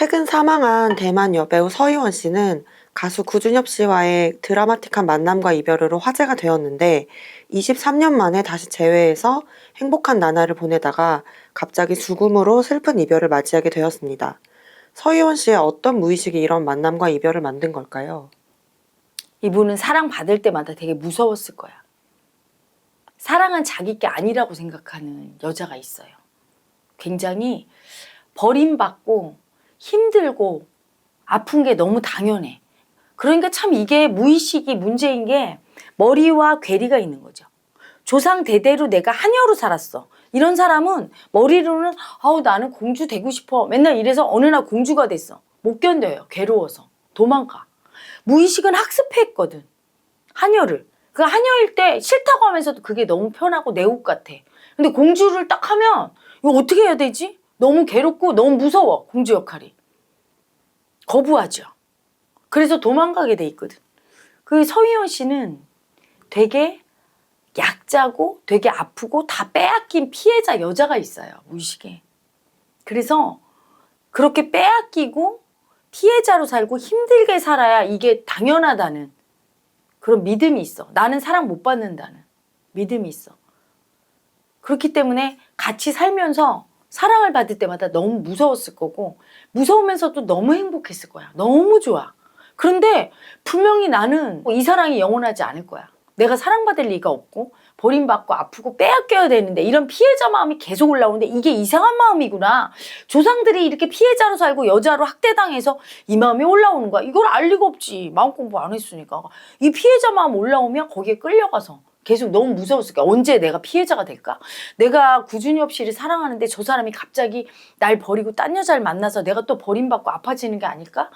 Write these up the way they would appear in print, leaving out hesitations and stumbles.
최근 사망한 대만 여배우 서희원 씨는 가수 구준엽 씨와의 드라마틱한 만남과 이별으로 화제가 되었는데 23년 만에 다시 재회해서 행복한 나날을 보내다가 갑자기 죽음으로 슬픈 이별을 맞이하게 되었습니다. 서희원 씨의 어떤 무의식이 이런 만남과 이별을 만든 걸까요? 이분은 사랑받을 때마다 되게 무서웠을 거야. 사랑은 자기 게 아니라고 생각하는 여자가 있어요. 굉장히 버림받고 힘들고 아픈 게 너무 당연해. 그러니까 참 이게 무의식이 문제인 게 머리와 괴리가 있는 거죠. 조상 대대로 내가 하녀로 살았어. 이런 사람은 머리로는 나는 공주 되고 싶어. 맨날 이래서 어느 날 공주가 됐어. 못 견뎌요. 괴로워서. 도망가. 무의식은 학습했거든. 하녀를. 그 하녀일 때 싫다고 하면서도 그게 너무 편하고 내 옷 같아. 근데 공주를 딱 하면 이거 어떻게 해야 되지? 너무 괴롭고 너무 무서워. 공주 역할이. 거부하죠. 그래서 도망가게 돼 있거든. 그 서희원 씨는 되게 약자고 되게 아프고 다 빼앗긴 피해자 여자가 있어요. 무의식에. 그래서 그렇게 빼앗기고 피해자로 살고 힘들게 살아야 이게 당연하다는 그런 믿음이 있어. 나는 사랑 못 받는다는 믿음이 있어. 그렇기 때문에 같이 살면서 사랑을 받을 때마다 너무 무서웠을 거고 무서우면서도 너무 행복했을 거야. 너무 좋아. 그런데 분명히 나는 이 사랑이 영원하지 않을 거야. 내가 사랑받을 리가 없고 버림받고 아프고 빼앗겨야 되는데 이런 피해자 마음이 계속 올라오는데 이게 이상한 마음이구나. 조상들이 이렇게 피해자로 살고 여자로 학대당해서 이 마음이 올라오는 거야. 이걸 알 리가 없지. 마음 공부 안 했으니까. 이 피해자 마음 올라오면 거기에 끌려가서 계속 너무 무서웠을까? 언제 내가 피해자가 될까? 내가 구준엽 씨를 사랑하는데 저 사람이 갑자기 날 버리고 딴 여자를 만나서 내가 또 버림받고 아파지는 게 아닐까?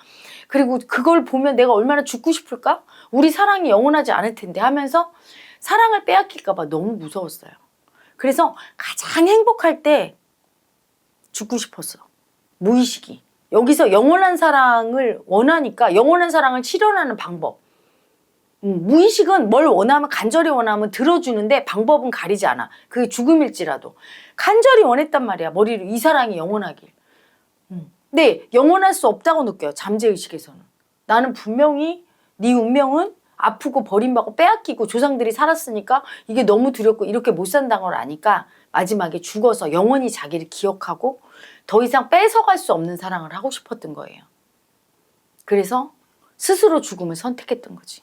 그리고 그걸 보면 내가 얼마나 죽고 싶을까? 우리 사랑이 영원하지 않을 텐데 하면서 사랑을 빼앗길까 봐 너무 무서웠어요. 그래서 가장 행복할 때 죽고 싶었어. 무의식이. 여기서 영원한 사랑을 원하니까 영원한 사랑을 실현하는 방법. 무의식은 뭘 원하면 간절히 원하면 들어주는데 방법은 가리지 않아. 그게 죽음일지라도. 간절히 원했단 말이야. 머리로 이 사랑이 영원하길. 근데 영원할 수 없다고 느껴요. 잠재의식에서는. 나는 분명히 네 운명은 아프고 버림받고 빼앗기고 조상들이 살았으니까 이게 너무 두렵고 이렇게 못 산다는 걸 아니까 마지막에 죽어서 영원히 자기를 기억하고 더 이상 뺏어갈 수 없는 사랑을 하고 싶었던 거예요. 그래서 스스로 죽음을 선택했던 거지.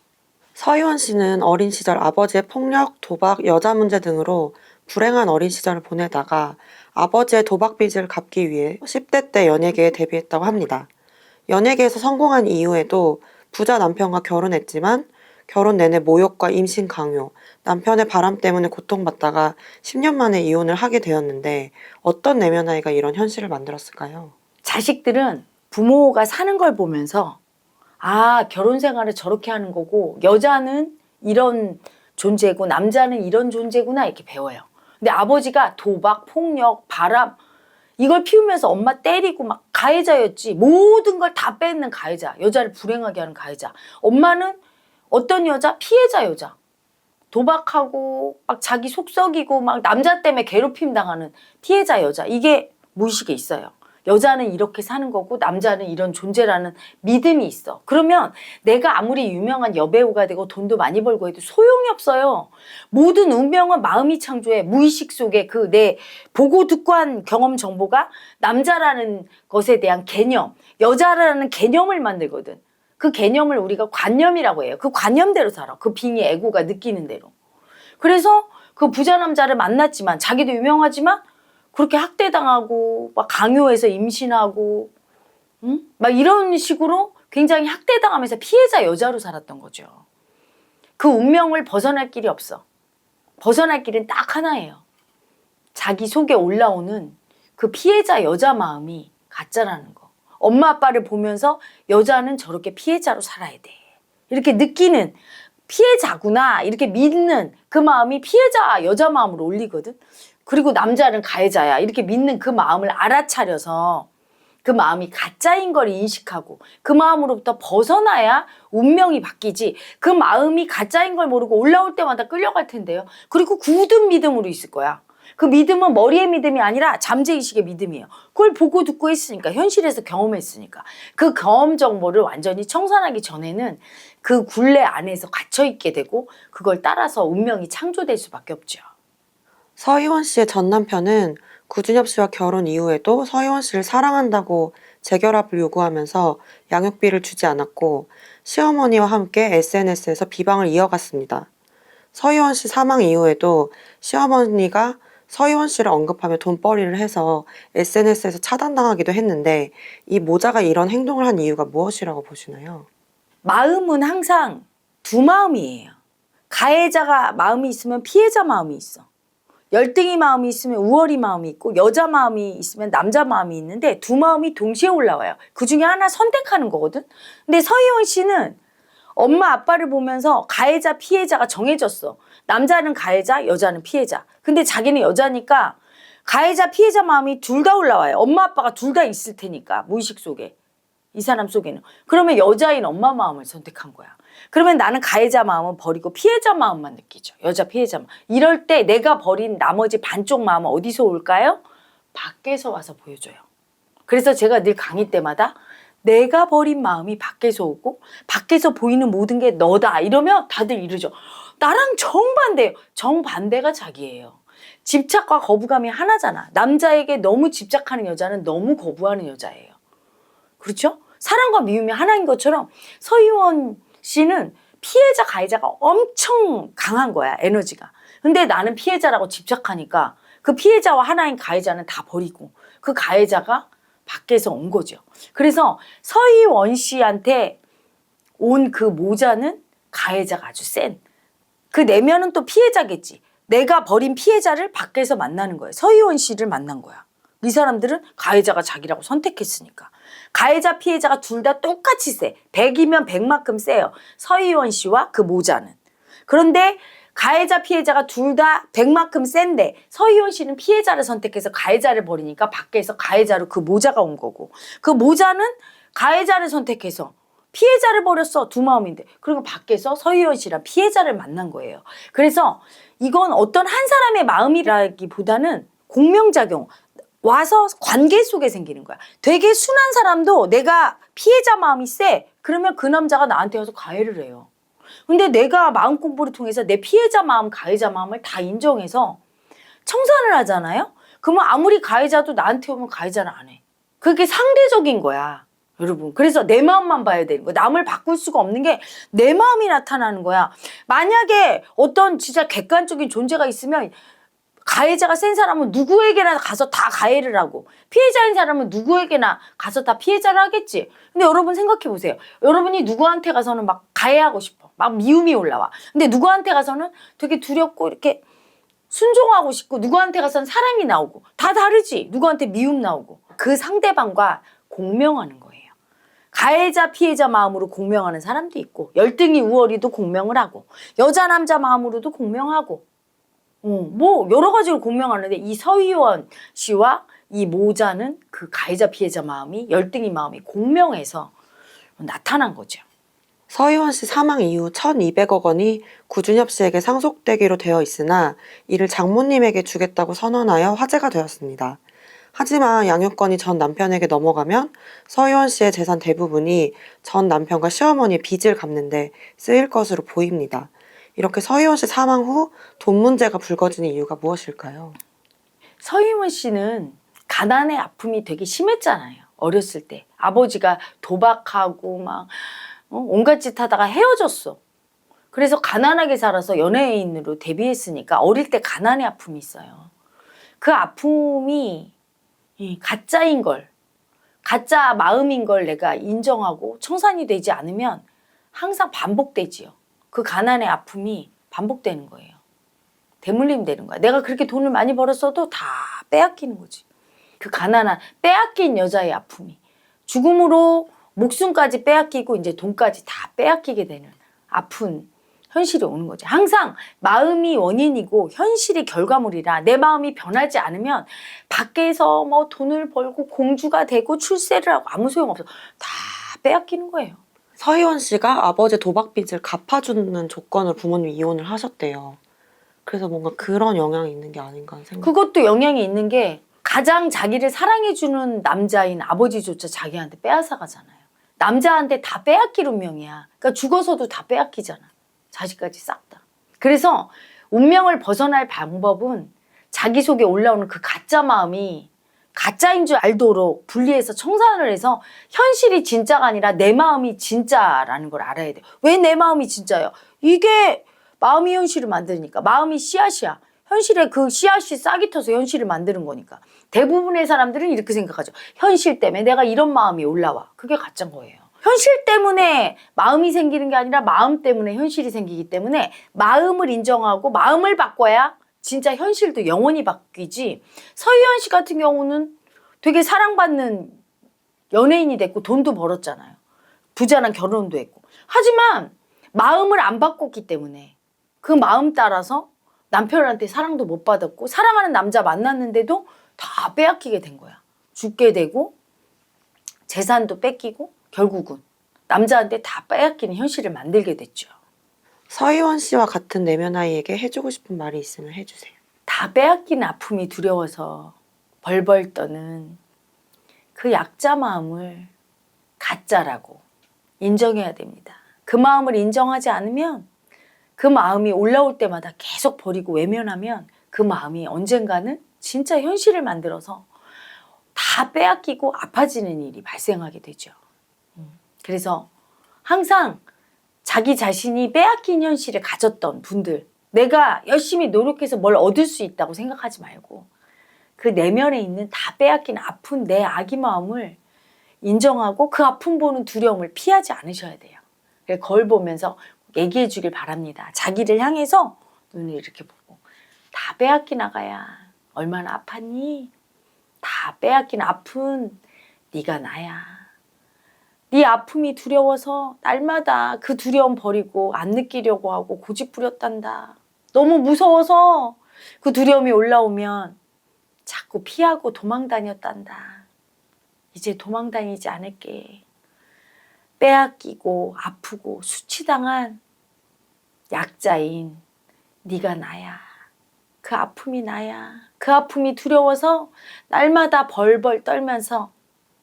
서희원 씨는 어린 시절 아버지의 폭력, 도박, 여자 문제 등으로 불행한 어린 시절을 보내다가 아버지의 도박 빚을 갚기 위해 10대 때 연예계에 데뷔했다고 합니다. 연예계에서 성공한 이후에도 부자 남편과 결혼했지만 결혼 내내 모욕과 임신 강요, 남편의 바람 때문에 고통받다가 10년 만에 이혼을 하게 되었는데 어떤 내면 아이가 이런 현실을 만들었을까요? 자식들은 부모가 사는 걸 보면서 결혼 생활을 저렇게 하는 거고 여자는 이런 존재고 남자는 이런 존재구나 이렇게 배워요. 근데 아버지가 도박, 폭력, 바람 이걸 피우면서 엄마 때리고 막 가해자였지. 모든 걸 다 뺏는 가해자. 여자를 불행하게 하는 가해자. 엄마는 어떤 여자? 피해자 여자. 도박하고 막 자기 속 썩이고 막 남자 때문에 괴롭힘 당하는 피해자 여자. 이게 무의식에 있어요. 여자는 이렇게 사는 거고 남자는 이런 존재라는 믿음이 있어. 그러면 내가 아무리 유명한 여배우가 되고 돈도 많이 벌고 해도 소용이 없어요. 모든 운명은 마음이 창조해. 무의식 속에 그 내 보고 듣고 한 경험 정보가 남자라는 것에 대한 개념, 여자라는 개념을 만들거든. 그 개념을 우리가 관념이라고 해요. 그 관념대로 살아. 그 빙의 애고가 느끼는 대로. 그래서 그 부자 남자를 만났지만 자기도 유명하지만 그렇게 학대당하고 막 강요해서 임신하고 막 이런 식으로 굉장히 학대당하면서 피해자 여자로 살았던 거죠. 그 운명을 벗어날 길이 없어. 벗어날 길은 딱 하나예요. 자기 속에 올라오는 그 피해자 여자 마음이 가짜라는 거. 엄마 아빠를 보면서 여자는 저렇게 피해자로 살아야 돼. 이렇게 느끼는 피해자구나 이렇게 믿는 그 마음이 피해자 여자 마음으로 올리거든. 그리고 남자는 가해자야 이렇게 믿는 그 마음을 알아차려서 그 마음이 가짜인 걸 인식하고 그 마음으로부터 벗어나야 운명이 바뀌지. 그 마음이 가짜인 걸 모르고 올라올 때마다 끌려갈 텐데요. 그리고 굳은 믿음으로 있을 거야. 그 믿음은 머리의 믿음이 아니라 잠재의식의 믿음이에요. 그걸 보고 듣고 했으니까, 현실에서 경험했으니까. 그 경험 정보를 완전히 청산하기 전에는 그 굴레 안에서 갇혀있게 되고 그걸 따라서 운명이 창조될 수밖에 없죠. 서희원 씨의 전 남편은 구준엽 씨와 결혼 이후에도 서희원 씨를 사랑한다고 재결합을 요구하면서 양육비를 주지 않았고 시어머니와 함께 SNS에서 비방을 이어갔습니다. 서희원 씨 사망 이후에도 시어머니가 서희원 씨를 언급하며 돈벌이를 해서 SNS에서 차단당하기도 했는데 이 모자가 이런 행동을 한 이유가 무엇이라고 보시나요? 마음은 항상 두 마음이에요. 가해자가 마음이 있으면 피해자 마음이 있어. 열등이 마음이 있으면 우월이 마음이 있고 여자 마음이 있으면 남자 마음이 있는데 두 마음이 동시에 올라와요. 그 중에 하나 선택하는 거거든. 근데 서희원 씨는 엄마 아빠를 보면서 가해자 피해자가 정해졌어. 남자는 가해자, 여자는 피해자. 근데 자기는 여자니까 가해자 피해자 마음이 둘 다 올라와요. 엄마 아빠가 둘 다 있을 테니까 무의식 속에. 이 사람 속에는. 그러면 여자인 엄마 마음을 선택한 거야. 그러면 나는 가해자 마음은 버리고 피해자 마음만 느끼죠. 여자 피해자 마음. 이럴 때 내가 버린 나머지 반쪽 마음은 어디서 올까요? 밖에서 와서 보여줘요. 그래서 제가 늘 강의 때마다 내가 버린 마음이 밖에서 오고 밖에서 보이는 모든 게 너다 이러면 다들 이러죠. 나랑 정반대예요. 정반대가 자기예요. 집착과 거부감이 하나잖아. 남자에게 너무 집착하는 여자는 너무 거부하는 여자예요. 그렇죠? 사랑과 미움이 하나인 것처럼 서희원 씨는 피해자 가해자가 엄청 강한 거야, 에너지가. 근데 나는 피해자라고 집착하니까 그 피해자와 하나인 가해자는 다 버리고 그 가해자가 밖에서 온 거죠. 그래서 서희원 씨한테 온 그 모자는 가해자가 아주 센. 그 내면은 또 피해자겠지. 내가 버린 피해자를 밖에서 만나는 거예요. 서희원 씨를 만난 거야. 이 사람들은 가해자가 자기라고 선택했으니까. 가해자 피해자가 둘 다 똑같이 세. 100이면 100만큼 세요. 서희원 씨와 그 모자는. 그런데 가해자 피해자가 둘 다 100만큼 센데 서희원 씨는 피해자를 선택해서 가해자를 버리니까 밖에서 가해자로 그 모자가 온 거고 그 모자는 가해자를 선택해서 피해자를 버렸어. 두 마음인데. 그리고 밖에서 서희원 씨랑 피해자를 만난 거예요. 그래서 이건 어떤 한 사람의 마음이라기보다는 공명작용. 와서 관계 속에 생기는 거야. 되게 순한 사람도 내가 피해자 마음이 세. 그러면 그 남자가 나한테 와서 가해를 해요. 근데 내가 마음 공부를 통해서 내 피해자 마음, 가해자 마음을 다 인정해서 청산을 하잖아요. 그러면 아무리 가해자도 나한테 오면 가해자는 안 해. 그게 상대적인 거야. 여러분. 그래서 내 마음만 봐야 되는 거야. 남을 바꿀 수가 없는 게 내 마음이 나타나는 거야. 만약에 어떤 진짜 객관적인 존재가 있으면 가해자가 센 사람은 누구에게나 가서 다 가해를 하고 피해자인 사람은 누구에게나 가서 다 피해자를 하겠지. 근데 여러분 생각해 보세요. 여러분이 누구한테 가서는 막 가해하고 싶어. 막 미움이 올라와. 근데 누구한테 가서는 되게 두렵고 이렇게 순종하고 싶고 누구한테 가서는 사랑이 나오고 다 다르지. 누구한테 미움 나오고. 그 상대방과 공명하는 거예요. 가해자 피해자 마음으로 공명하는 사람도 있고 열등이 우월이도 공명을 하고 여자 남자 마음으로도 공명하고 뭐 여러 가지로 공명하는데 이 서희원 씨와 이 모자는 그 가해자 피해자 마음이 열등이 마음이 공명해서 나타난 거죠. 서희원 씨 사망 이후 1,200억 원이 구준엽 씨에게 상속되기로 되어 있으나 이를 장모님에게 주겠다고 선언하여 화제가 되었습니다. 하지만 양육권이 전 남편에게 넘어가면 서희원 씨의 재산 대부분이 전 남편과 시어머니의 빚을 갚는 데 쓰일 것으로 보입니다. 이렇게 서희원 씨 사망 후 돈 문제가 불거지는 이유가 무엇일까요? 서희원 씨는 가난의 아픔이 되게 심했잖아요. 어렸을 때. 아버지가 도박하고 막 온갖 짓 하다가 헤어졌어. 그래서 가난하게 살아서 연예인으로 데뷔했으니까 어릴 때 가난의 아픔이 있어요. 그 아픔이 가짜인 걸, 가짜 마음인 걸 내가 인정하고 청산이 되지 않으면 항상 반복되지요. 그 가난의 아픔이 반복되는 거예요. 대물림 되는 거야. 내가 그렇게 돈을 많이 벌었어도 다 빼앗기는 거지. 그 가난한 빼앗긴 여자의 아픔이 죽음으로 목숨까지 빼앗기고 이제 돈까지 다 빼앗기게 되는 아픈 현실이 오는 거지. 항상 마음이 원인이고 현실이 결과물이라 내 마음이 변하지 않으면 밖에서 뭐 돈을 벌고 공주가 되고 출세를 하고 아무 소용없어. 다 빼앗기는 거예요. 서희원 씨가 아버지 도박 빚을 갚아주는 조건으로 부모님이 이혼을 하셨대요. 그래서 뭔가 그런 영향이 있는 게 아닌가 생각. 그것도 영향이 있는 게 가장 자기를 사랑해주는 남자인 아버지조차 자기한테 빼앗아 가잖아요. 남자한테 다 빼앗길 운명이야. 그러니까 죽어서도 다 빼앗기잖아. 자식까지 싹 다. 그래서 운명을 벗어날 방법은 자기 속에 올라오는 그 가짜 마음이 가짜인 줄 알도록 분리해서 청산을 해서 현실이 진짜가 아니라 내 마음이 진짜라는 걸 알아야 돼요. 왜 내 마음이 진짜예요? 이게 마음이 현실을 만드니까. 마음이 씨앗이야. 현실에 그 씨앗이 싹이 터서 현실을 만드는 거니까. 대부분의 사람들은 이렇게 생각하죠. 현실 때문에 내가 이런 마음이 올라와. 그게 가짜인 거예요. 현실 때문에 마음이 생기는 게 아니라 마음 때문에 현실이 생기기 때문에 마음을 인정하고 마음을 바꿔야 진짜 현실도 영원히 바뀌지. 서유한 씨 같은 경우는 되게 사랑받는 연예인이 됐고 돈도 벌었잖아요. 부자랑 결혼도 했고. 하지만 마음을 안 바꿨기 때문에 그 마음 따라서 남편한테 사랑도 못 받았고 사랑하는 남자 만났는데도 다 빼앗기게 된 거야. 죽게 되고 재산도 뺏기고 결국은 남자한테 다 빼앗기는 현실을 만들게 됐죠. 서희원 씨와 같은 내면 아이에게 해주고 싶은 말이 있으면 해주세요. 다 빼앗기는 아픔이 두려워서 벌벌 떠는 그 약자 마음을 가짜라고 인정해야 됩니다. 그 마음을 인정하지 않으면 그 마음이 올라올 때마다 계속 버리고 외면하면 그 마음이 언젠가는 진짜 현실을 만들어서 다 빼앗기고 아파지는 일이 발생하게 되죠. 그래서 항상 자기 자신이 빼앗긴 현실을 가졌던 분들, 내가 열심히 노력해서 뭘 얻을 수 있다고 생각하지 말고 그 내면에 있는 다 빼앗긴 아픈 내 아기 마음을 인정하고 그 아픔 보는 두려움을 피하지 않으셔야 돼요. 거울 보면서 얘기해 주길 바랍니다. 자기를 향해서 눈을 이렇게 보고 다 빼앗긴 아가야. 얼마나 아팠니? 다 빼앗긴 아픈 네가 나야. 네 아픔이 두려워서 날마다 그 두려움 버리고 안 느끼려고 하고 고집 부렸단다. 너무 무서워서 그 두려움이 올라오면 자꾸 피하고 도망 다녔단다. 이제 도망 다니지 않을게. 빼앗기고 아프고 수치당한 약자인 네가 나야. 그 아픔이 나야. 그 아픔이 두려워서 날마다 벌벌 떨면서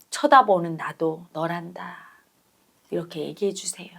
쳐다보는 나도 너란다. 이렇게 얘기해 주세요.